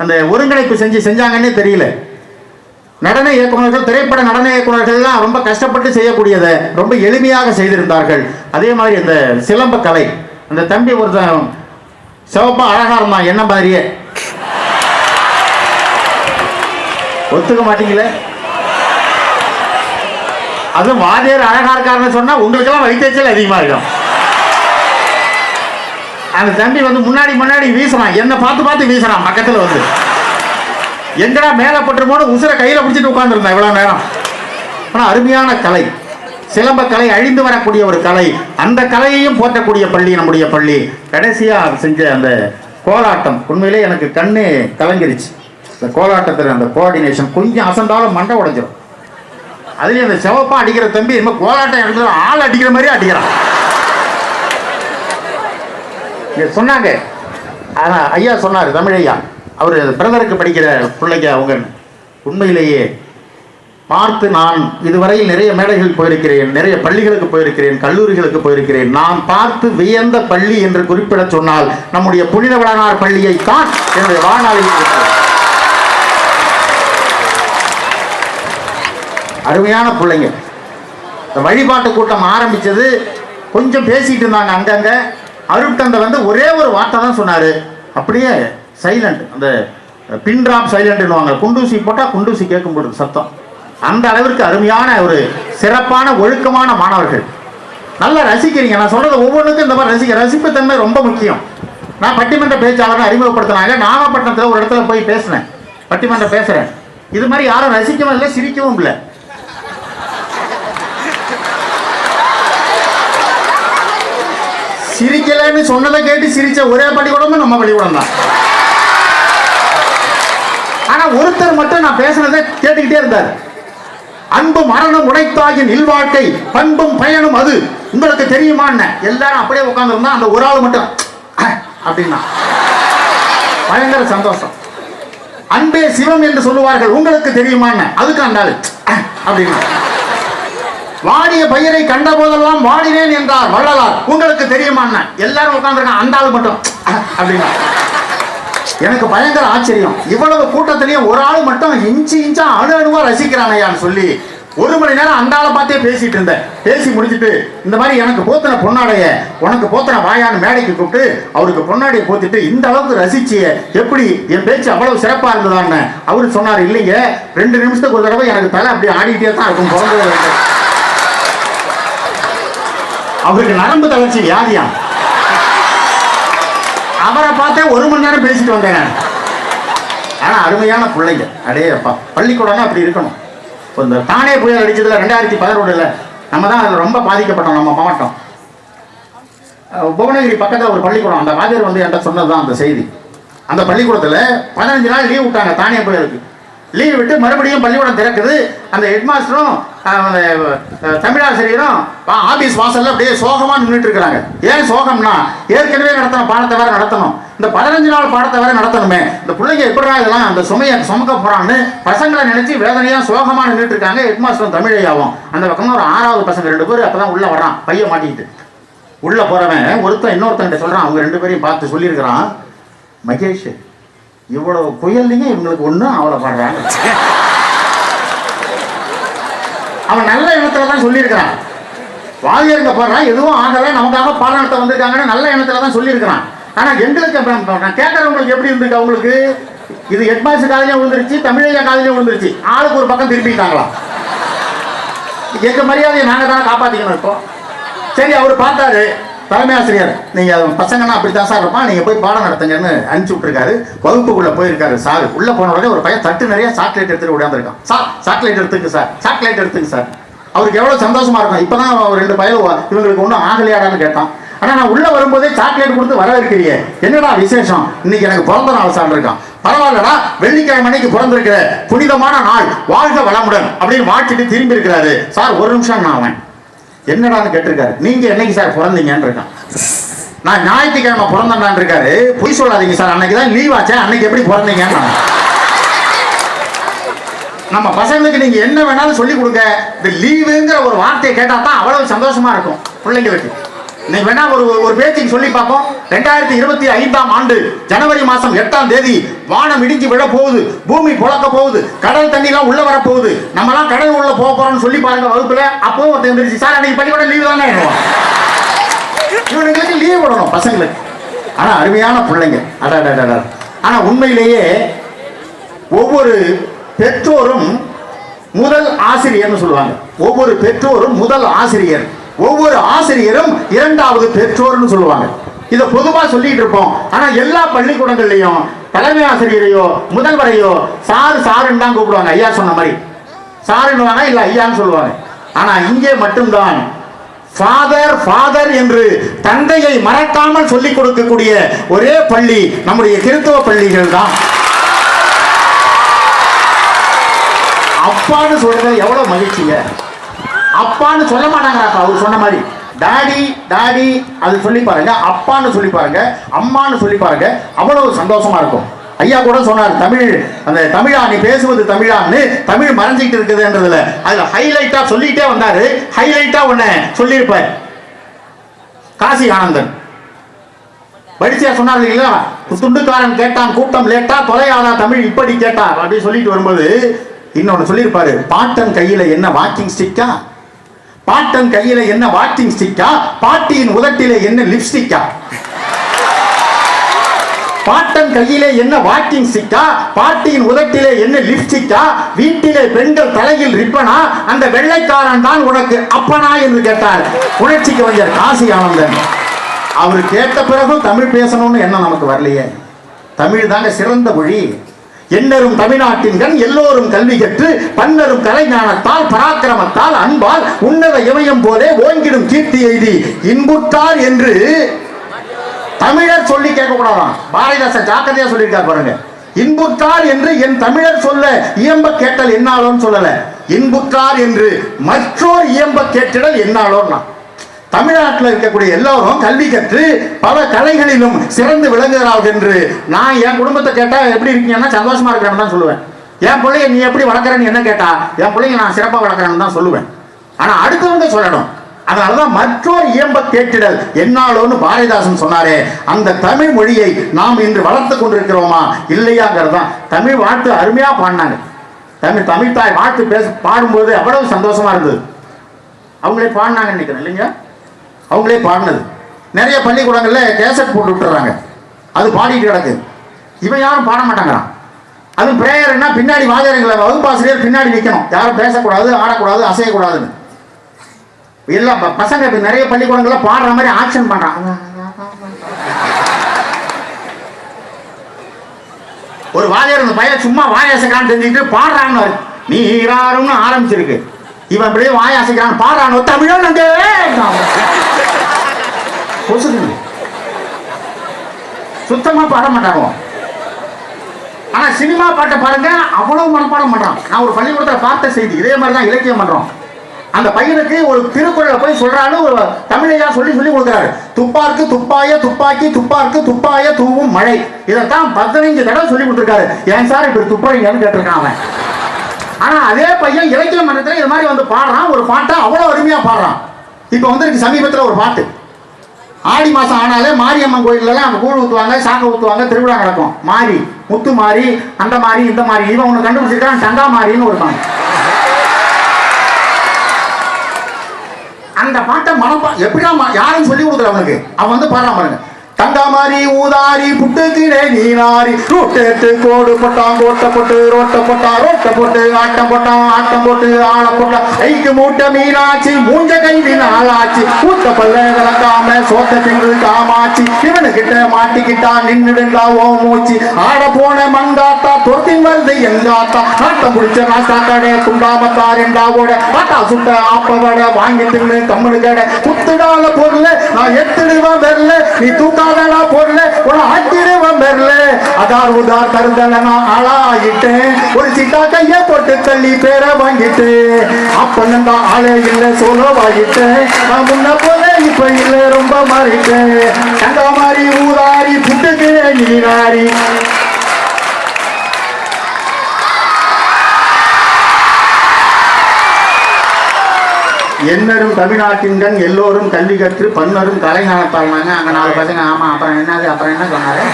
அந்த ஒருங்கிணைப்பு செஞ்சாங்கன்னே தெரியல. நடன இயக்குநர்கள், திரைப்பட நடன இயக்குநர்கள்லாம் ரொம்ப கஷ்டப்பட்டு செய்யக்கூடியதை ரொம்ப எளிமையாக செய்திருந்தார்கள். அதே மாதிரி இந்த சிலம்ப கலை, அந்த தம்பி ஒருத்தன் சிவப்பா அழகா இருந்தான், என்ன மாதிரியே. ஒத்துக்க மாட்டீங்களே? அதுவும் வாத்தியார் அழகா இருக்காருன்னு சொன்னா உங்களுக்கெல்லாம் வைத்தறிச்சல் அதிகமா இருக்கும். அந்த தம்பி வந்து முன்னாடி வீசுறான், என்ன பார்த்து வீசுறான். பக்கத்துல வந்து எங்கடா மேல பட்டுருமோன்னு உசுரை கையில பிடிச்சிட்டு உட்கார்ந்துருந்தேன் இவ்வளவு நேரம். ஆனா அருமையான கலை, சிலம்ப கலை அழிந்து வரக்கூடிய ஒரு கலை. அந்த கலையையும் போற்றக்கூடிய பள்ளி நம்முடைய பள்ளி. கடைசியா செஞ்ச அந்த கோலாட்டம் உண்மையிலே எனக்கு கண்ணு கலங்கிருச்சு. இந்த கோலாட்டத்தில் அந்த கோஆர்டினேஷன் கொஞ்சம் அசந்தாலும் மண்டை உடைஞ்சிடும். அதுலேயும் அந்த சிவப்பா அடிக்கிற தம்பி இனிமேல் கோலாட்டம் எடுத்து ஆள் அடிக்கிற மாதிரியே அடிக்கிறான். சொன்னாங்க, ஆனால் ஐயா சொன்னார், தமிழ் ஐயா, அவர் பிரதருக்கு படிக்கிற பிள்ளைங்க அவங்க. உண்மையிலேயே பார்த்து நான் இதுவரையில் நிறைய மேடைகள் போயிருக்கிறேன், நிறைய பள்ளிகளுக்கு போயிருக்கிறேன், கல்லூரிகளுக்கு போயிருக்கிறேன். நான் பார்த்து வியந்த பள்ளி என்று குறிப்பிட சொன்னால் நம்முடைய புனித வளனார் பள்ளியை தான் என்னுடைய வாழ்நாளில். அருமையான பிள்ளைங்க. இந்த வழிபாட்டு கூட்டம் ஆரம்பிச்சது கொஞ்சம் பேசிட்டு இருந்தாங்க அங்கங்க. அருட்தந்தை வந்து ஒரே ஒரு வார்த்தை தான் சொன்னாரு, அப்படியே சைலண்ட். அந்த பின் டிராப் சைலண்ட்னுவாங்க, குண்டூசி போட்டால் குண்டூசி கேட்கும் போது சத்தம். அந்த அளவிற்கு அருமையான ஒரு சிறப்பான ஒழுக்கமான மாணவர்கள். நல்லா ரசிக்கிறீங்க. நான் சொல்றது ஒவ்வொன்றுக்கும் இந்த மாதிரி ரசிப்புத்தன்மை ரொம்ப முக்கியம். நான் பட்டிமன்ற பேச்சாளரை அறிமுகப்படுத்தினாங்க. நாகப்பட்டினத்தில் ஒரு இடத்துல போய் பேசினேன், பட்டிமன்றம் பேசுறேன். இது மாதிரி யாரும் ரசிக்கவும் இல்லை, சிரிக்கவும் இல்லை. சிரிக்கலன்னு சொன்னதை கேட்டு சிரிச்ச ஒரே பள்ளிக்கூடமும் நம்ம பள்ளிக்கூடம் தான். ஆனா ஒருத்தர் மட்டும் நான் பேசுனதை கேட்டுக்கிட்டே இருந்தார். அன்பு மரணம் உடைத்தாகின் இல்வாழ்க்கை, பண்பும் பயனும் அது உங்களுக்கு தெரியுமா? எல்லாரும் அப்படியே உட்கார்ந்து இருந்தா அந்த ஒரு ஆள் மட்டும் அப்படின்னா பயங்கர சந்தோஷம். அன்பே சிவம் என்று சொல்லுவார்கள், உங்களுக்கு தெரியுமா? அதுக்கு அந்த ஆளு அப்படின்னா. வாடிய பயிரை கண்ட போதெல்லாம் வாடினேன் என்றார் வள்ளலார், உங்களுக்கு தெரியுமா? எல்லாரும் உட்கார்ந்துருக்காங்க, அந்த ஆள் மட்டும் அப்படின்னா. எனக்கு பயங்கர ஆச்சரியம். இவ்வளவு கூட்டத்திலேயே ஒரு ஆள் மட்டும் இன்ச்சா அணுவா ரசிக்கிறானையான்னு சொல்லி 1 மணி நேரம் அந்த ஆளை பார்த்தே பேசிட்டு இருந்தேன். பேசி முடிச்சுட்டு இந்த மாதிரி எனக்கு போத்தின பொன்னாடைய உனக்கு போத்தின வாயான்னு மேடைக்கு கூப்பிட்டு அவருக்கு பொன்னாடையை போத்திட்டு, இந்த அளவுக்கு ரசிச்சிய, எப்படி என் பேச்சு அவ்வளவு சிறப்பா இருந்ததான்னு அவரு சொன்னார். இல்லைங்க, 2 நிமிஷத்துக்கு ஒரு தடவை எனக்கு தலை அப்படி ஆடிட்டே தான் இருக்கும். பிறந்தது அவருக்கு நரம்பு தளர்ச்சி வியாதியா. அவரை பார்த்தே 1 மணி நேரம் பேசிட்டு வந்தேன். ஆனா அருமையான பிள்ளைங்க. அடேப்பா, பள்ளிக்கூடம்னா அப்படி இருக்கணும். இந்த தானே புயல் அடிச்சதுல 2011 நம்ம தான் அதில் ரொம்ப பாதிக்கப்பட்டோம். நம்ம மாவட்டம் புவனகிரி பக்கத்தில் ஒரு பள்ளிக்கூடம். அந்த வாத்தியார் வந்து என்கிட்ட சொன்னதுதான் அந்த செய்தி. அந்த பள்ளிக்கூடத்தில் 15 நாள் லீவ் விட்டாங்க தானே புயலுக்கு. லீவ் விட்டு மறுபடியும் பள்ளிக்கூடம் திறக்குது. அந்த ஹெட்மாஸ்டரும் தமிழாசிரியரும் ஆபீஸ் வாசல்ல அப்படியே சோகமா நின்றுட்டு இருக்கிறாங்க. ஏன் சோகம்னா, ஏற்கனவே நடத்தின பாடத்தை வேற நடத்தணும், இந்த 15 நாள் பாடத்தை வேற நடத்தணுமே, இந்த பிள்ளைங்க எப்படிதான் இதெல்லாம் அந்த சுமையை சுமக்க போறான்னு பசங்களை நினைச்சு வேதனையா சோகமா நின்றுட்டு இருக்காங்க. ஹெட்மாஸ்டரும் தமிழையாவும் அந்த பக்கமா ஒரு 6வது பசங்க 2 பேர் அப்பதான் உள்ள வர்றான். பைய மாட்டிக்கிட்டு உள்ள போறவன் ஒருத்தன் இன்னொருத்தன் சொல்றான், அவங்க 2 பேரையும் பார்த்து சொல்லியிருக்கிறான், மகேஷ் இவ்வளவு புயல்லைங்க இவங்களுக்கு ஒன்றும் அவளைப்படுறாங்க. அவன் நல்ல எண்ணத்துல தான் சொல்லியிருக்கிறான். வாதியருங்க போடுறான், எதுவும் ஆகலை, நமக்காக பாடம் நடத்த வந்திருக்காங்கன்னு நல்ல எண்ணத்துல தான் சொல்லியிருக்கிறான். ஆனா எங்களுக்கு நான் கேட்கறவங்களுக்கு எப்படி இருந்திருக்கு? அவங்களுக்கு இது ஹெட்மாஸ்டர் காலையில விழுந்துருச்சு, தமிழையா காலையில விழுந்துருச்சு, ஆளுக்கு ஒரு பக்கம் திருப்பிட்டாங்களா. எங்க மரியாதையை நாங்க தானே காப்பாத்திக்கணும். இப்போ சரி, அவர் பார்த்தாரு தலைமை ஆசிரியர், நீங்க பசங்கன்னா அப்படித்தான் சார் இருப்பான், நீங்க போய் பாடம் நடத்துங்கன்னு அனுப்பிச்சு விட்டுருக்காரு. வகுப்புக்குள்ள போயிருக்காரு சார். உள்ள போன உடனே ஒரு பையன் தட்டு நிறைய சாக்லேட் எடுத்துட்டு உட்காந்துருக்கான். சார் சாக்லேட் எடுத்துங்க சார், சாக்லேட் எடுத்துங்க சார். அவருக்கு எவ்வளவு சந்தோஷமா இருக்கும். இப்பதான் 2 பையன் இவங்களுக்கு ஒன்றும் ஆகலையாடான்னு கேட்டான். ஆனா நான் உள்ள வரும்போதே சாக்லேட் கொடுத்து வரவேற்கிறியே, என்னடா விசேஷம்? இன்னைக்கு எனக்கு பிறந்த நாள் சார் இருக்கான். பரவாயில்லடா, வெள்ளிக்கிழமை அன்னைக்கு பிறந்திருக்கிற புனிதமான நாள், வாழ்க வளமுடன் அப்படின்னு வாழ்த்துட்டு திரும்பி இருக்கிறாரு. சார் ஒரு நிமிஷம், நான் அவன் என்னடான்னு கேட்டிருக்காரு. நீங்க என்னைக்கு சார் பிறந்தீங்கன்னு இருக்கான். நான் ஞாயிற்றுக்கிழமை பிறந்தான் இருக்காரு. பொய் சொல்லாதீங்க சார், அன்னைக்குதான் லீவ் ஆச்சேன், அன்னைக்கு எப்படி பிறந்தீங்கன்னு. நம்ம பசங்களுக்கு நீங்க என்ன வேணாலும் சொல்லி கொடுங்க, இந்த லீவுங்கிற ஒரு வார்த்தையை கேட்டா தான் அவ்வளவு சந்தோஷமா இருக்கும் பிள்ளைங்களுக்கு. நீங்க வேணா ஒரு பேச்சுக்கு சொல்லி பார்ப்போம். 2025ஆம் ஆண்டு ஜனவரி மாசம் 8ஆம் தேதி வானம் இடிஞ்சு விழ போகுது, பூமி புழக்க போகுது, கடல் தண்ணி எல்லாம் உள்ள வர போகுது, நம்ம எல்லாம் கடல் உள்ள போக போறோம்னு சொல்லி பாருங்க வகுப்புல. அப்போ ஒருத்தர் சார் அன்னைக்கு பள்ளிக்கூடம் லீவு தானே, இவனுங்களுக்கு லீவு விடணும் பசங்களுக்கு. ஆனா அருமையான பிள்ளைங்க. ஆனா உண்மையிலேயே ஒவ்வொரு பெற்றோரும் முதல் ஆசிரியர்னு சொல்லுவாங்க. ஒவ்வொரு பெற்றோரும் முதல் ஆசிரியர், ஒவ்வொரு ஆசிரியரும் இரண்டாவது பெற்றோர்னு சொல்லுவாங்க. இதை பொதுவா சொல்லிட்டு இருப்போம். ஆனா எல்லா பள்ளிக்கூடங்கள்லயும் தலைமை ஆசிரியரையோ முதல்வரையோ சாருன்னு தான் கூப்பிடுவாங்க. ஐயா சொன்ன மாதிரி சாருன்னு இல்ல ஐயான்னு சொல்லுவாங்க. ஆனா இங்கே மட்டும்தான் ஃபாதர் ஃபாதர் என்று தந்தையை மறக்காமல் சொல்லிக் கொடுக்கக்கூடிய ஒரே பள்ளி நம்முடைய கிறிஸ்தவ பள்ளிகள் தான். அப்பான்னு சொல்றது எவ்வளவு மகிழ்ச்சிங்க. அப்பான்னு சொல்ல மாட்டாங்க. அவர் சொன்ன மாதிரி டாடி டாடி அது சொல்லி பாருங்க, அப்பான்னு சொல்லி பாருங்க, அம்மான்னு சொல்லி பாருங்க, அவ்வளவு சந்தோஷமா இருக்கும். ஐயா கூட சொன்னார், தமிழ் அந்த தமிழா நீ பேசுவது தமிழான்னு தமிழ் மறைஞ்சிட்டு இருக்குதுன்றதுல அதுல ஹைலைட்டா சொல்லிட்டே வந்தாரு. ஹைலைட்டா ஒண்ணு சொல்லியிருப்பார் காசி ஆனந்தன். படிச்சியா சொன்னார் இல்லையா, துண்டுக்காரன் கேட்டான் கூட்டம் லேட்டா, தொலையாதா தமிழ் இப்படி கேட்டார் அப்படின்னு சொல்லிட்டு வரும்போது இன்னொன்னு சொல்லியிருப்பாரு, பாட்டன் கையில என்ன வாக்கிங் ஸ்டிக்கா, பாட்டன் கையில என்ன வாக்கிங் ஸ்டிக்கா, பாட்டியின் உதட்டிலே என்ன லிப்ஸ்டிக்கா, பாட்டன் கையிலே என்ன வாக்கிங் ஸ்டிக்கா, பாட்டியின் உதட்டிலே என்ன லிப்ஸ்டிக்கா, வீட்டிலே பெண்கள் தலையில் ரிப்பனா, அந்த வெள்ளைக்காரன் தான் உனக்கு அப்பனா என்று கேட்டார் உணர்ச்சி கவிஞர் காசி ஆனந்தன். அவர் கேட்ட பிறகு தமிழ் பேசணும்னு என்ன நமக்கு வரலையே. தமிழ் தாங்க சிறந்த மொழி. எண்ணரும் தமிழ்நாட்டின் கண் எல்லோரும் கல்வி கற்று பன்னரும் கலைஞானத்தால் பராக்கிரமத்தால் அன்பால் உன்னத இமயம் போலே ஓங்கிடும் கீர்த்தி எய்தி இன்புற்றார் என்று தமிழர் சொல்லி கேட்க கூடாதான். பாரதிதாசன் ஜாக்கிரதையா சொல்லியிருக்கார் பாருங்க. இன்புற்றார் என்று என் தமிழர் சொல்ல இயம்ப கேட்டல் என்னாலும் சொல்லல, இன்புற்றார் என்று மற்றோர் இயம்ப கேட்டிடல் என்னாலும். தமிழ்நாட்டில் இருக்கக்கூடிய எல்லோரும் கல்வி கற்று பல கலைகளிலும் சிறந்து விளங்குகிறார்கள் என்று நான் என் குடும்பத்தை கேட்டா எப்படி இருக்கீங்கன்னா சந்தோஷமா இருக்கிறேன்னு தான் சொல்லுவேன். என் பிள்ளைய நீ எப்படி வளர்க்குறேன்னு என்ன கேட்டா என் பிள்ளைங்க நான் சிறப்பாக வளர்க்குறேன்னு தான் சொல்லுவேன். ஆனா அடுத்தவங்க சொல்லணும். அதனாலதான் மற்றோர் இயம்ப கேட்டிடல் என்னாலோன்னு பாரதிதாசன் சொன்னாரே, அந்த தமிழ் மொழியை நாம் இன்று வளர்த்து கொண்டிருக்கிறோமா இல்லையாங்கிறது தான். தமிழ் வாழ்த்து அருமையா பாடினாங்க. தமிழ் தாய் வாழ்த்து பாடும்போது அவ்வளவு சந்தோஷமா இருந்தது. அவங்களே பாடினாங்க நினைக்கிறேன் இல்லைங்க, அவங்களே பாடினது. நிறைய பள்ளிக்கூடங்கள்ல கேசட் போட்டு விட்டுறாங்க, அது பாடிட்டு கிடக்கு. இவன் யாரும் பாட மாட்டாங்கிறான். அது பிரேயர்னா பின்னாடி வாதியர்களை வகுப்பாசிரியர் பின்னாடி நிற்கணும், யாரும் பேசக்கூடாது, ஆடக்கூடாது, அசையக்கூடாதுன்னு. எல்லா பசங்க நிறைய பள்ளிக்கூடங்கள்ல பாடுற மாதிரி ஆக்ஷன் பண்றாங்க. ஒரு வாதியார் இந்த பையன் சும்மா வாயாசைக்கான்னு தெரிஞ்சுக்கிட்டு பாடுறான்னு நீராருன்னு ஆரம்பிச்சிருக்கு. இவன் அப்படியே வாயாசைக்கான பாடுறான் தமிழன் அங்கே சுத்தமா பாட மாட்டாங்க. ஆனா சினிமா பாட்டை பாருங்க அவ்வளவு மனப்பாடம் பண்றான். நான் ஒரு பள்ளிக்கூடத்தில் பார்த்த செய்தி இதே மாதிரிதான் இலக்கியம் பண்றோம். அந்த பையனுக்கு ஒரு திருக்குறளை போய் சொல்றான்னு ஒரு தமிழையா சொல்லி கொடுக்கிறாரு. துப்பார்க்கு துப்பாய துப்பாக்கி துப்பார்க்கு துப்பாய தூவும் மழை. இதைத்தான் 15 தடவை சொல்லி கொடுத்துருக்காரு. ஏன் சார் இப்படி துப்பாயின்னு கேட்டிருக்கான் அவன். ஆனா அதே பையன் இலக்கிய மன்றத்தில் இது மாதிரி வந்து பாடுறான். ஒரு பாட்டை அவ்வளவு அருமையா பாடுறான். இப்ப வந்து சமீபத்தில் ஒரு பாட்டு, ஆடி மாசம் ஆனாலே மாரியம்மன் கோயில்லாம் அங்க கூழ் ஊத்துவாங்க, சாக்க ஊத்துவாங்க, திருவிழா நடக்கும். மாறி முத்து மாறி அந்த மாதிரி இந்த மாதிரி. இவன் ஒண்ணு கண்டுபிடிச்சிருக்கான், தங்கா மாறின்னு ஒரு பாட்டு. அந்த பாட்டை எப்படிதான் யாரும் சொல்லி கொடுக்கல அவனுக்கு. அவன் வந்து பாடுறான் பாருங்க. தங்கமாரி ஊதாரி புட்டுக்கிடே நீனாரி ரோட்டேட்டு கோடு போட்டான் கோட்டை போட்டு ரோட்டை போட்டா ரோட்டை போட்டு ஆட்டம் போட்டான் ஆட்டம் போட்டு ஆளை போட்டா ஐக்கு மூட்டை மீனாச்சு மூஞ்ச கைவி நாளாச்சு ஊத்த பல்ல கலக்காம சோத்த திங்கு காமாச்சு இவனுக்கிட்ட மாட்டிக்கிட்டா நின்னுடுங்களா ஓ மூச்சு ஆட போன மங்காத்தா தொத்தி வருது எங்காத்தா ஆட்டம் பிடிச்ச நாஸ்தா கடை துண்டாமத்தா ரெண்டாவோட ஆட்டா சுட்ட ஆப்பவட வாங்கி தின்னு கம்மனு கடை குத்துடால பொருள் நான் எத்துடுவேன் வரல நீ தூக்கா பொருள் ஆக்கிடுவேன் வரல அதார் உதார் தருதல நான் ஆளாயிட்டேன் ஒரு சிட்டா கைய போட்டு தள்ளி பேரை வாங்கிட்டு அப்பன்னு தான் ஆளே இல்லை சோலோவாகிட்டேன் நான் முன்ன போல இப்ப இல்ல ரொம்ப மாறிட்டேன் தங்கா மாறி ஊதாரி புட்டுக்கு நீராரி. என்னரும் தமிழ்நாட்டின்கண் எல்லோரும் கல்வி கற்று பன்னரும் கலை நடத்தாங்க. அங்க 4 பசங்க ஆமா அப்புறம் என்னது அப்புறம் என்ன சொன்னாரு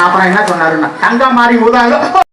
அப்புறம் என்ன சொன்னாருன்னா தங்க மாதிரி ஊதாங்க